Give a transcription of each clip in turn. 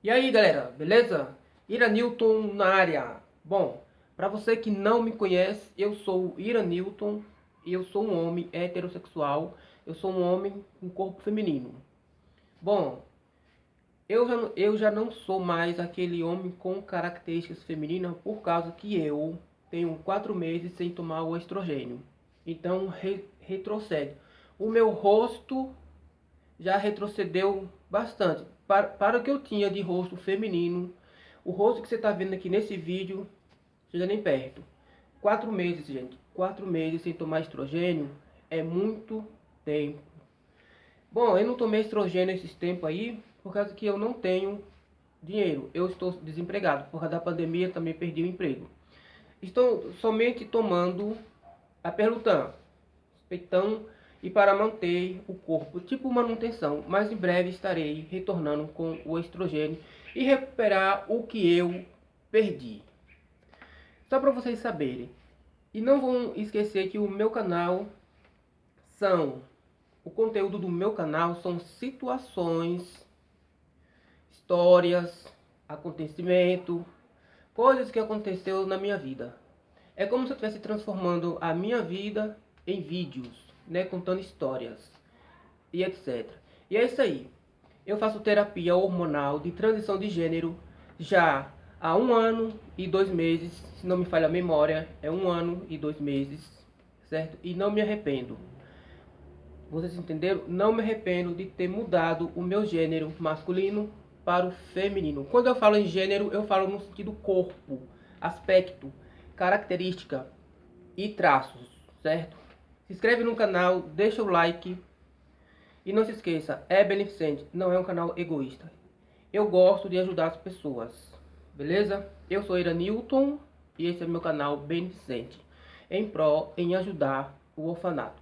E aí galera, beleza? Iranilton na área. Bom, para você que não me conhece, eu sou Iranilton e eu sou um homem heterossexual. Eu sou um homem com corpo feminino. Bom, eu já não sou mais aquele homem com características femininas por causa que eu tenho 4 meses sem tomar o estrogênio. Então retrocede. O meu rosto já retrocedeu bastante. Para o que eu tinha de rosto feminino, o rosto que você está vendo aqui nesse vídeo, chega nem perto. 4 meses, gente. 4 meses sem tomar estrogênio é muito tempo. Bom, eu não tomei estrogênio esses tempos aí, por causa que eu não tenho dinheiro. Eu estou desempregado. Por causa da pandemia, também perdi o emprego. Estou somente tomando a Perlutan, peitão, e para manter o corpo, tipo manutenção, mas em breve estarei retornando com o estrogênio e recuperar o que eu perdi. Só para vocês saberem. E não vão esquecer que o meu canal o conteúdo do meu canal são situações, histórias, acontecimento, coisas que aconteceu na minha vida. É como se eu estivesse transformando a minha vida em vídeos, né, contando histórias e etc. E é isso aí. Eu faço terapia hormonal de transição de gênero já há 1 ano e 2 meses, se não me falha a memória, é 1 ano e 2 meses, certo? E não me arrependo. Vocês entenderam? Não me arrependo de ter mudado o meu gênero masculino para o feminino. Quando eu falo em gênero, eu falo no sentido corpo, aspecto, característica e traços, certo? Se inscreve no canal, deixa o like. E não se esqueça, é beneficente, não é um canal egoísta. Eu gosto de ajudar as pessoas, beleza? Eu sou Iranilton e esse é meu canal beneficente, em ajudar o orfanato.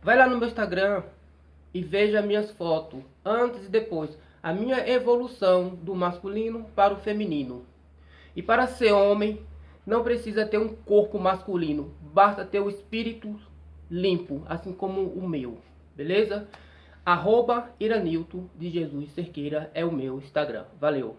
Vai lá no meu Instagram e veja minhas fotos, antes e depois. A minha evolução do masculino para o feminino. E para ser homem, não precisa ter um corpo masculino, basta ter o espírito limpo, assim como o meu, beleza? @Iranilton de Jesus Cerqueira é o meu Instagram. Valeu!